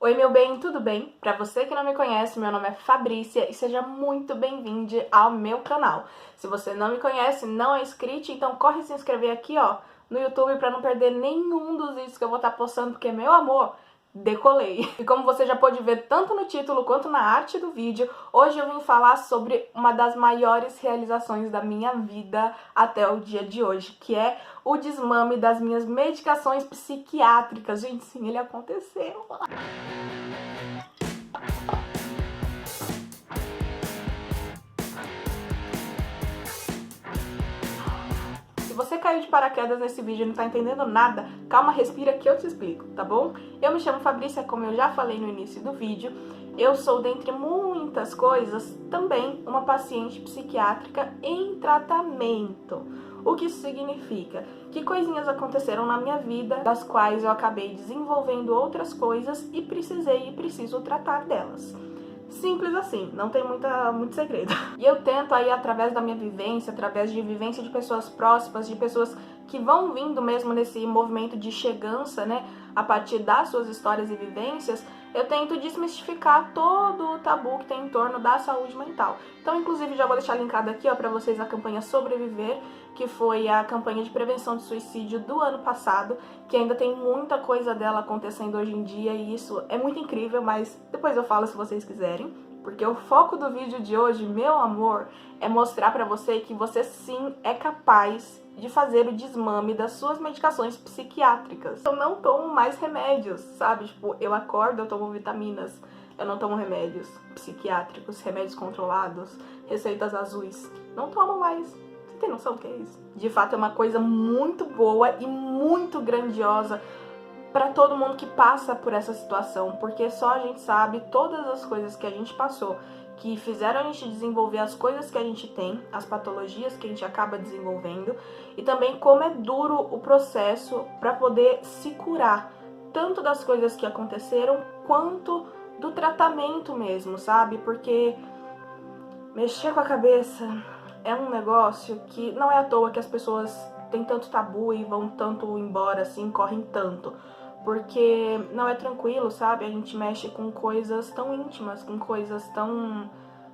Oi, meu bem, tudo bem? Pra você que não me conhece, meu nome é Fabrícia e seja muito bem-vindo ao meu canal. Se você não me conhece, não é inscrito, então corre se inscrever aqui, ó, no YouTube pra não perder nenhum dos vídeos que eu vou estar postando, porque, meu amor, decolei. E como você já pôde ver tanto no título quanto na arte do vídeo, hoje eu vim falar sobre uma das maiores realizações da minha vida até o dia de hoje, que é o desmame das minhas medicações psiquiátricas. Gente, sim, ele aconteceu. Se você caiu de paraquedas nesse vídeo e não tá entendendo nada, calma, respira que eu te explico, tá bom? Eu me chamo Fabrícia, como eu já falei no início do vídeo. Eu sou, dentre muitas coisas, também uma paciente psiquiátrica em tratamento. O que isso significa? Que coisinhas aconteceram na minha vida, das quais eu acabei desenvolvendo outras coisas e preciso tratar delas. Simples assim, não tem muito segredo. E eu tento aí, através da minha vivência, através de vivência de pessoas próximas, de pessoas que vão vindo mesmo nesse movimento de chegança, né, a partir das suas histórias e vivências, eu tento desmistificar todo o tabu que tem em torno da saúde mental. Então, inclusive, já vou deixar linkado aqui, ó, pra vocês a campanha Sobreviver, que foi a campanha de prevenção de suicídio do ano passado, que ainda tem muita coisa dela acontecendo hoje em dia, e isso é muito incrível, mas depois eu falo se vocês quiserem. Porque o foco do vídeo de hoje, meu amor, é mostrar pra você que você sim é capaz de fazer o desmame das suas medicações psiquiátricas. Eu não tomo mais remédios, sabe? Tipo, eu acordo, eu tomo vitaminas. Eu não tomo remédios psiquiátricos, remédios controlados, receitas azuis. Não tomo mais. Você tem noção do que é isso? De fato, é uma coisa muito boa e muito grandiosa para todo mundo que passa por essa situação, porque só a gente sabe todas as coisas que a gente passou, que fizeram a gente desenvolver as coisas que a gente tem, as patologias que a gente acaba desenvolvendo, e também como é duro o processo para poder se curar, tanto das coisas que aconteceram, quanto do tratamento mesmo, sabe? Porque mexer com a cabeça é um negócio que não é à toa que as pessoas têm tanto tabu e vão tanto embora assim, correm tanto. Porque não é tranquilo, sabe? A gente mexe com coisas tão íntimas, com coisas tão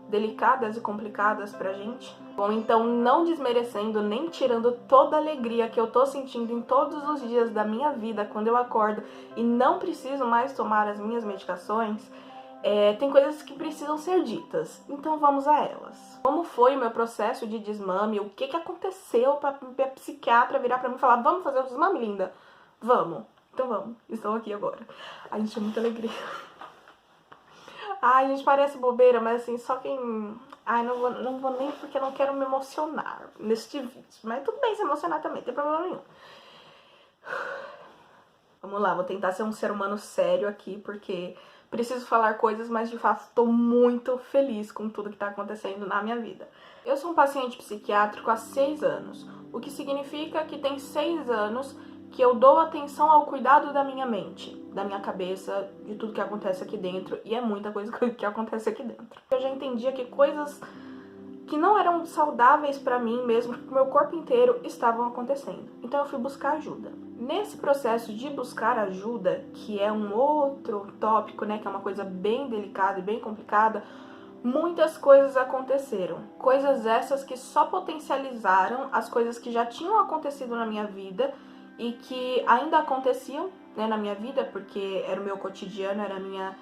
delicadas e complicadas pra gente. Bom, então não desmerecendo nem tirando toda a alegria que eu tô sentindo em todos os dias da minha vida quando eu acordo e não preciso mais tomar as minhas medicações, tem coisas que precisam ser ditas, então vamos a elas. Como foi o meu processo de desmame? O que aconteceu pra minha psiquiatra virar pra mim e falar: vamos fazer o desmame, linda? Vamos. Então vamos, estou aqui agora. Ai, gente, é muita alegria. Ai, gente, parece bobeira, mas assim, só quem... Ai, não vou nem porque eu não quero me emocionar neste vídeo. Mas tudo bem se emocionar também, não tem problema nenhum. Vamos lá, vou tentar ser um ser humano sério aqui, porque preciso falar coisas, mas de fato estou muito feliz com tudo que está acontecendo na minha vida. Eu sou um paciente psiquiátrico há 6 anos, o que significa que tem 6 anos que eu dou atenção ao cuidado da minha mente, da minha cabeça, de tudo que acontece aqui dentro, e é muita coisa que acontece aqui dentro. Eu já entendia que coisas que não eram saudáveis pra mim mesmo, pro meu corpo inteiro, estavam acontecendo. Então eu fui buscar ajuda. Nesse processo de buscar ajuda, que é um outro tópico, né, que é uma coisa bem delicada e bem complicada, muitas coisas aconteceram. Coisas essas que só potencializaram as coisas que já tinham acontecido na minha vida e que ainda aconteciam, né, na minha vida, porque era o meu cotidiano, era a minha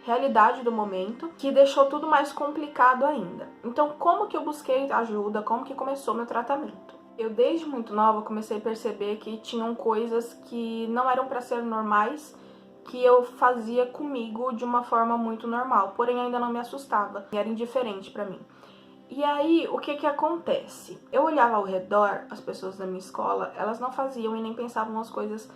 realidade do momento, que deixou tudo mais complicado ainda. Então, como que eu busquei ajuda? Como que começou meu tratamento? Eu, desde muito nova, comecei a perceber que tinham coisas que não eram para ser normais, que eu fazia comigo de uma forma muito normal, porém ainda não me assustava, era indiferente para mim. E aí, o que acontece? Eu olhava ao redor, as pessoas da minha escola, elas não faziam e nem pensavam as coisas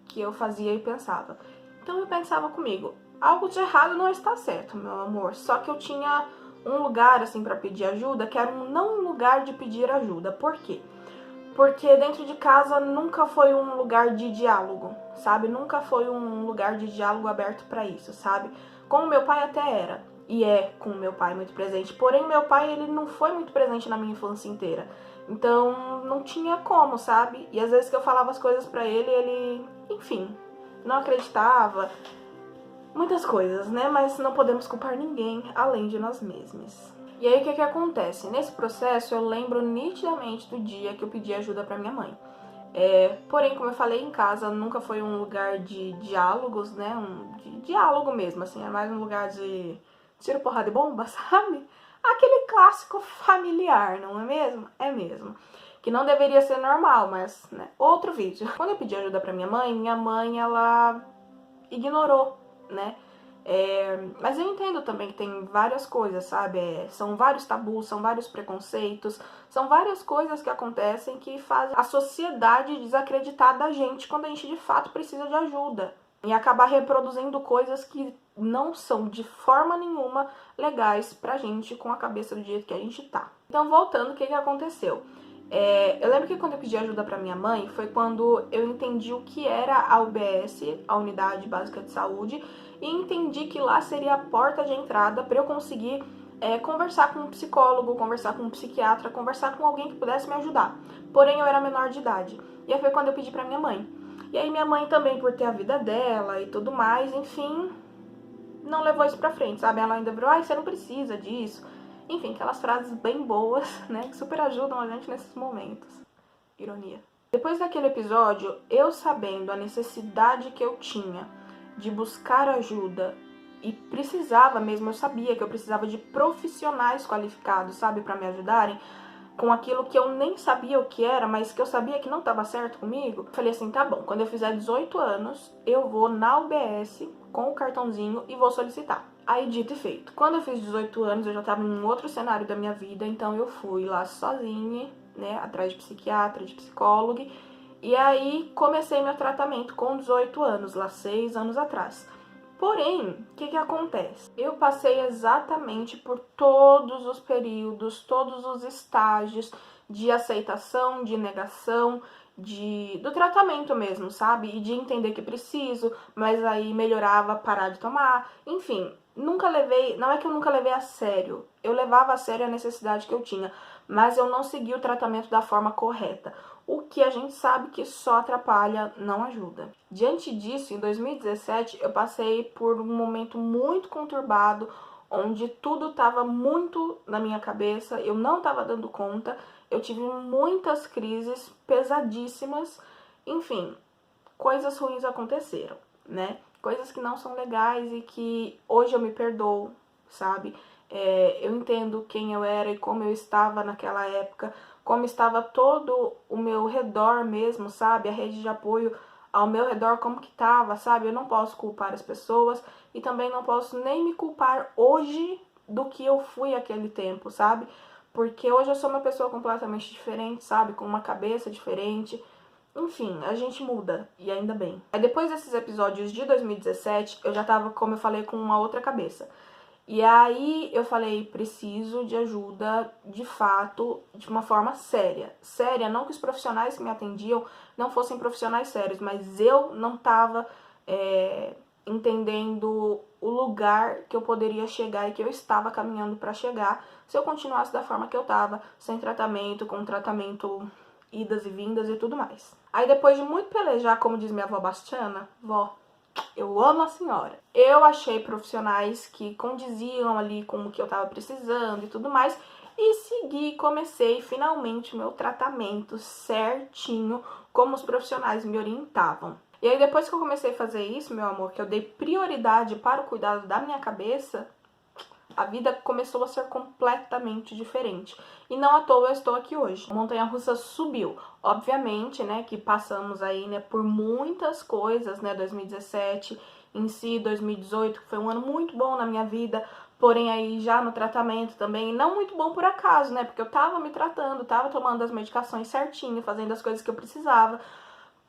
que eu fazia e pensava. Então eu pensava comigo, algo de errado não está certo, meu amor. Só que eu tinha um lugar, assim, pra pedir ajuda, que era não um lugar de pedir ajuda. Por quê? Porque dentro de casa nunca foi um lugar de diálogo, sabe? Nunca foi um lugar de diálogo aberto pra isso, sabe? Com o meu pai até era, e é com o meu pai muito presente. Porém, meu pai, ele não foi muito presente na minha infância inteira. Então, não tinha como, sabe? E às vezes que eu falava as coisas pra ele, ele, enfim, não acreditava. muitas coisas, né? Mas não podemos culpar ninguém além de nós mesmos. E aí, o que acontece? Nesse processo, eu lembro nitidamente do dia que eu pedi ajuda pra minha mãe. Porém, como eu falei, em casa nunca foi um lugar de diálogos, né? De diálogo mesmo, assim. É mais um lugar de tiro, porrada e bomba, sabe? Aquele clássico familiar, não é mesmo? É mesmo. Que não deveria ser normal, mas, né? Outro vídeo. Quando eu pedi ajuda pra minha mãe, ela ignorou, né? Mas eu entendo também que tem várias coisas, sabe? São vários tabus, são vários preconceitos, são várias coisas que acontecem que fazem a sociedade desacreditar da gente quando a gente de fato precisa de ajuda. E acabar reproduzindo coisas que não são de forma nenhuma legais pra gente com a cabeça do jeito que a gente tá. Então, voltando, o que aconteceu? Eu lembro que quando eu pedi ajuda pra minha mãe, foi quando eu entendi o que era a UBS, a Unidade Básica de Saúde, e entendi que lá seria a porta de entrada para eu conseguir conversar com um psicólogo, conversar com um psiquiatra, conversar com alguém que pudesse me ajudar. Porém, eu era menor de idade. E aí foi quando eu pedi pra minha mãe. E aí minha mãe também, por ter a vida dela e tudo mais, enfim, não levou isso pra frente, sabe? Ela ainda virou, ai, você não precisa disso. Enfim, aquelas frases bem boas, né, que super ajudam a gente nesses momentos. Ironia. Depois daquele episódio, eu sabendo a necessidade que eu tinha de buscar ajuda e precisava mesmo, eu sabia que eu precisava de profissionais qualificados, sabe, pra me ajudarem com aquilo que eu nem sabia o que era, mas que eu sabia que não estava certo comigo. Falei assim, tá bom, quando eu fizer 18 anos, eu vou na UBS com o cartãozinho e vou solicitar. Aí, dito e feito. Quando eu fiz 18 anos, eu já estava em um outro cenário da minha vida, então eu fui lá sozinha, né, atrás de psiquiatra, de psicólogo, e aí comecei meu tratamento com 18 anos, lá 6 anos atrás. Porém, o que acontece? Eu passei exatamente por todos os períodos, todos os estágios de aceitação, de negação, do tratamento mesmo, sabe? E de entender que preciso, mas aí melhorava, parar de tomar. Enfim, nunca levei, não é que eu nunca levei a sério, eu levava a sério a necessidade que eu tinha, mas eu não segui o tratamento da forma correta. O que a gente sabe que só atrapalha, não ajuda. Diante disso, em 2017, eu passei por um momento muito conturbado, onde tudo estava muito na minha cabeça, eu não estava dando conta, eu tive muitas crises pesadíssimas, enfim, coisas ruins aconteceram, né? Coisas que não são legais e que hoje eu me perdoo, sabe? Eu entendo quem eu era e como eu estava naquela época, como estava todo o meu redor mesmo, sabe? A rede de apoio ao meu redor, como que estava, sabe? Eu não posso culpar as pessoas e também não posso nem me culpar hoje do que eu fui aquele tempo, sabe? Porque hoje eu sou uma pessoa completamente diferente, sabe? Com uma cabeça diferente. Enfim, a gente muda, e ainda bem. Aí depois desses episódios de 2017, eu já tava, como eu falei, com uma outra cabeça. E aí eu falei, preciso de ajuda, de fato, de uma forma séria. Séria, não que os profissionais que me atendiam não fossem profissionais sérios, mas eu não tava entendendo o lugar que eu poderia chegar e que eu estava caminhando para chegar se eu continuasse da forma que eu tava, sem tratamento, com tratamento idas e vindas e tudo mais. Aí depois de muito pelejar, como diz minha avó Bastiana, vó, eu amo a senhora. Eu achei profissionais que condiziam ali com o que eu tava precisando e tudo mais. E segui, comecei finalmente o meu tratamento certinho, como os profissionais me orientavam. E aí depois que eu comecei a fazer isso, meu amor, que eu dei prioridade para o cuidado da minha cabeça, a vida começou a ser completamente diferente. E não à toa eu estou aqui hoje. A montanha-russa subiu. Obviamente, né, que passamos aí, né, por muitas coisas, né, 2017 em si, 2018, que foi um ano muito bom na minha vida, porém aí já no tratamento também, não muito bom por acaso, né, porque eu tava me tratando, tava tomando as medicações certinho, fazendo as coisas que eu precisava.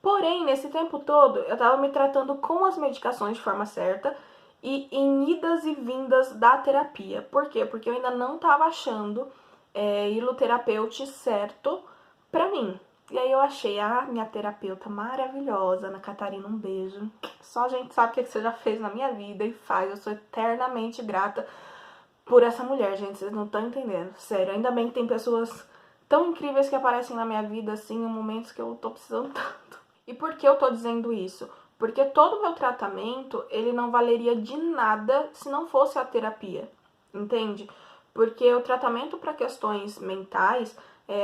Porém, nesse tempo todo, eu tava me tratando com as medicações de forma certa, e em idas e vindas da terapia. Por quê? Porque eu ainda não tava achando iloterapeuta certo pra mim. E aí eu achei a minha terapeuta maravilhosa, Ana Catarina, um beijo. Só a gente sabe o que você já fez na minha vida e faz. Eu sou eternamente grata por essa mulher, gente. Vocês não estão entendendo. Sério, ainda bem que tem pessoas tão incríveis que aparecem na minha vida, assim, em momentos que eu tô precisando tanto. E por que eu tô dizendo isso? Porque todo o meu tratamento, ele não valeria de nada se não fosse a terapia, entende? Porque o tratamento para questões mentais,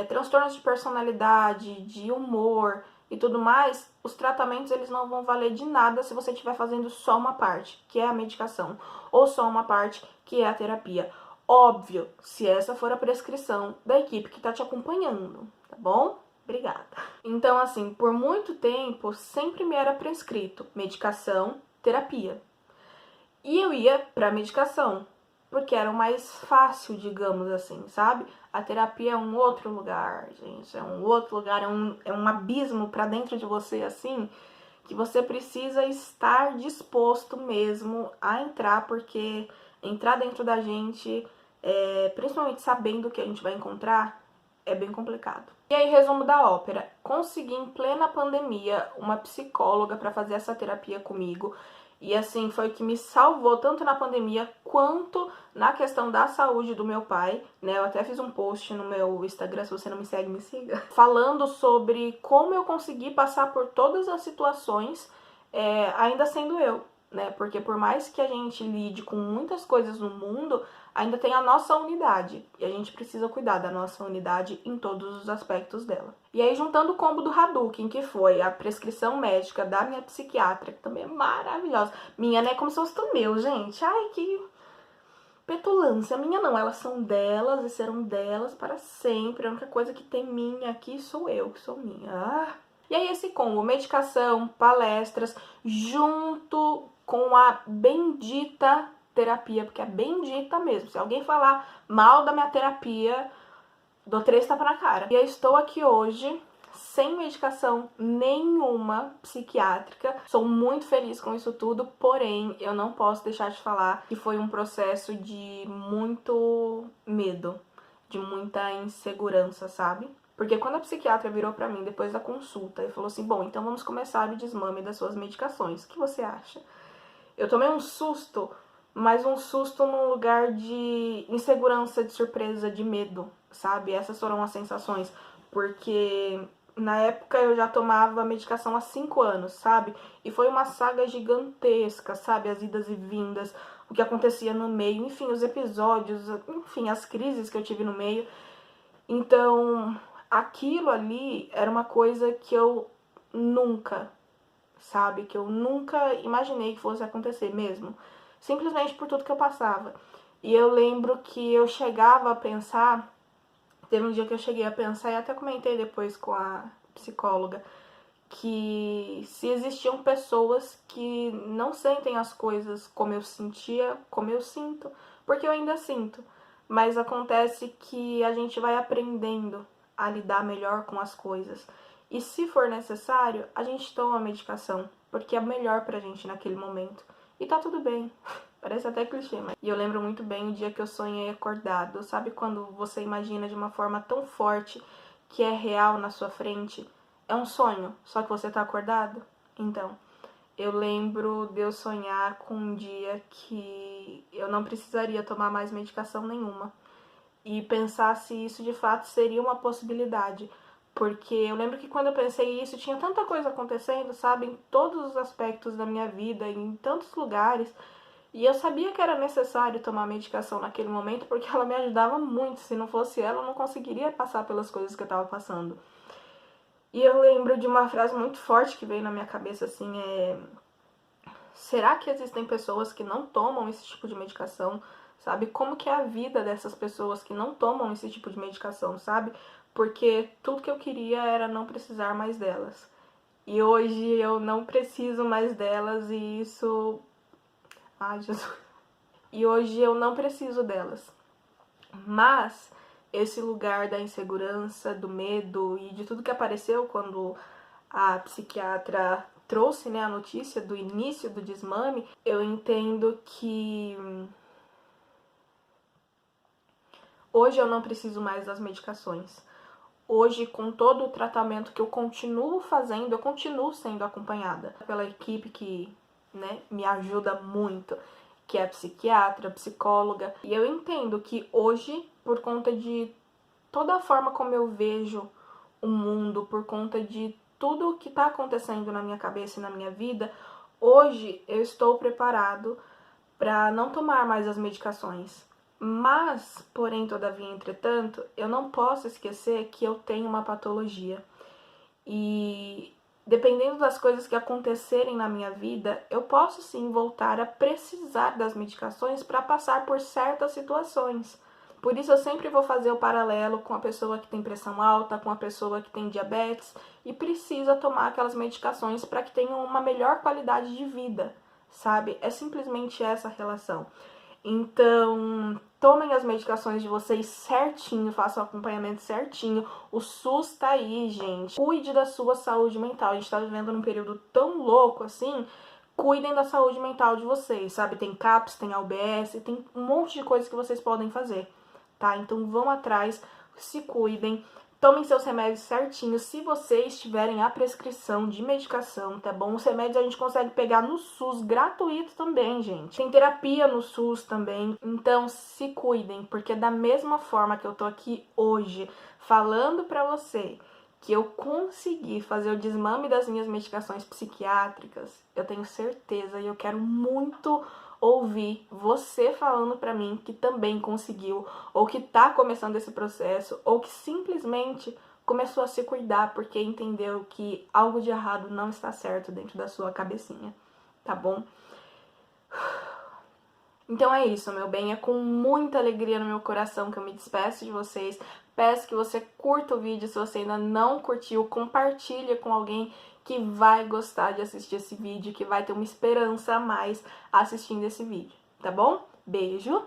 transtornos de personalidade, de humor e tudo mais, os tratamentos eles não vão valer de nada se você estiver fazendo só uma parte, que é a medicação, ou só uma parte, que é a terapia. Óbvio, se essa for a prescrição da equipe que está te acompanhando, tá bom? Obrigada. Então, assim, por muito tempo, sempre me era prescrito medicação, terapia. E eu ia pra medicação, porque era o mais fácil, digamos assim, sabe? A terapia é um outro lugar, gente, é um outro lugar, é um abismo pra dentro de você, assim, que você precisa estar disposto mesmo a entrar, porque entrar dentro da gente, principalmente sabendo o que a gente vai encontrar, é bem complicado. E aí, resumo da ópera. Consegui em plena pandemia uma psicóloga para fazer essa terapia comigo. E assim, foi o que me salvou tanto na pandemia quanto na questão da saúde do meu pai, né? Eu até fiz um post no meu Instagram, se você não me segue, me siga, falando sobre como eu consegui passar por todas as situações, ainda sendo eu, né? Porque por mais que a gente lide com muitas coisas no mundo, ainda tem a nossa unidade. E a gente precisa cuidar da nossa unidade em todos os aspectos dela. E aí, juntando o combo do Hadouken, que foi a prescrição médica da minha psiquiatra, que também é maravilhosa. Minha, né? Como se fosse do meu, gente. Ai, que petulância. Minha não, elas são delas e serão delas para sempre. A única coisa que tem minha aqui sou eu, que sou minha. Ah. E aí, esse combo, medicação, palestras, junto com a bendita terapia, porque é bendita mesmo. Se alguém falar mal da minha terapia, dou 3 tapas na cara. E eu estou aqui hoje sem medicação nenhuma psiquiátrica. Sou muito feliz com isso tudo, porém eu não posso deixar de falar que foi um processo de muito medo, de muita insegurança, sabe? Porque quando a psiquiatra virou pra mim depois da consulta e falou assim, bom, então vamos começar o desmame das suas medicações. O que você acha? Eu tomei um susto, mas um susto num lugar de insegurança, de surpresa, de medo, sabe? Essas foram as sensações, porque na época eu já tomava medicação há 5 anos, sabe? E foi uma saga gigantesca, sabe? As idas e vindas, o que acontecia no meio, enfim, os episódios, enfim, as crises que eu tive no meio. Então, aquilo ali era uma coisa que eu nunca, sabe? Que eu nunca imaginei que fosse acontecer mesmo. Simplesmente por tudo que eu passava. E eu lembro que eu chegava a pensar, teve um dia que eu cheguei a pensar, e até comentei depois com a psicóloga, que se existiam pessoas que não sentem as coisas como eu sentia, como eu sinto, porque eu ainda sinto. Mas acontece que a gente vai aprendendo a lidar melhor com as coisas. E se for necessário, a gente toma a medicação, porque é melhor pra gente naquele momento. E tá tudo bem. Parece até clichê, mas... E eu lembro muito bem o dia que eu sonhei acordado. Sabe quando você imagina de uma forma tão forte que é real na sua frente? É um sonho, só que você tá acordado? Então, eu lembro de eu sonhar com um dia que eu não precisaria tomar mais medicação nenhuma. E pensar se isso de fato seria uma possibilidade. Porque eu lembro que quando eu pensei isso, tinha tanta coisa acontecendo, sabe? Em todos os aspectos da minha vida, em tantos lugares. E eu sabia que era necessário tomar medicação naquele momento, porque ela me ajudava muito. Se não fosse ela, eu não conseguiria passar pelas coisas que eu tava passando. E eu lembro de uma frase muito forte que veio na minha cabeça, assim, será que existem pessoas que não tomam esse tipo de medicação, sabe? Como que é a vida dessas pessoas que não tomam esse tipo de medicação, sabe? Porque tudo que eu queria era não precisar mais delas. E hoje eu não preciso mais delas e isso... Ai, Jesus. E hoje eu não preciso delas. Mas esse lugar da insegurança, do medo e de tudo que apareceu quando a psiquiatra trouxe, né, a notícia do início do desmame, eu entendo que hoje eu não preciso mais das medicações. Hoje, com todo o tratamento que eu continuo fazendo, eu continuo sendo acompanhada pela equipe que, né, me ajuda muito, que é a psiquiatra, a psicóloga. E eu entendo que hoje, por conta de toda a forma como eu vejo o mundo, por conta de tudo o que tá acontecendo na minha cabeça e na minha vida, hoje eu estou preparado para não tomar mais as medicações. Mas, porém, todavia, entretanto, eu não posso esquecer que eu tenho uma patologia. E dependendo das coisas que acontecerem na minha vida, eu posso sim voltar a precisar das medicações para passar por certas situações. Por isso eu sempre vou fazer o paralelo com a pessoa que tem pressão alta, com a pessoa que tem diabetes e precisa tomar aquelas medicações para que tenham uma melhor qualidade de vida, sabe? É simplesmente essa relação. Então, tomem as medicações de vocês certinho, façam o acompanhamento certinho. O SUS tá aí, gente. Cuide da sua saúde mental. A gente tá vivendo num período tão louco assim. Cuidem da saúde mental de vocês, sabe? Tem CAPS, tem AUBS, tem um monte de coisas que vocês podem fazer, tá? Então vão atrás, se cuidem. Tomem seus remédios certinhos, se vocês tiverem a prescrição de medicação, tá bom? Os remédios a gente consegue pegar no SUS, gratuito também, gente. Tem terapia no SUS também, então se cuidem, porque da mesma forma que eu tô aqui hoje falando pra você que eu consegui fazer o desmame das minhas medicações psiquiátricas, eu tenho certeza e eu quero muito ouvir você falando pra mim que também conseguiu, ou que tá começando esse processo, ou que simplesmente começou a se cuidar porque entendeu que algo de errado não está certo dentro da sua cabecinha, tá bom? Então é isso, meu bem, é com muita alegria no meu coração que eu me despeço de vocês. Peço que você curta o vídeo, se você ainda não curtiu, compartilha com alguém que vai gostar de assistir esse vídeo, que vai ter uma esperança a mais assistindo esse vídeo, tá bom? Beijo!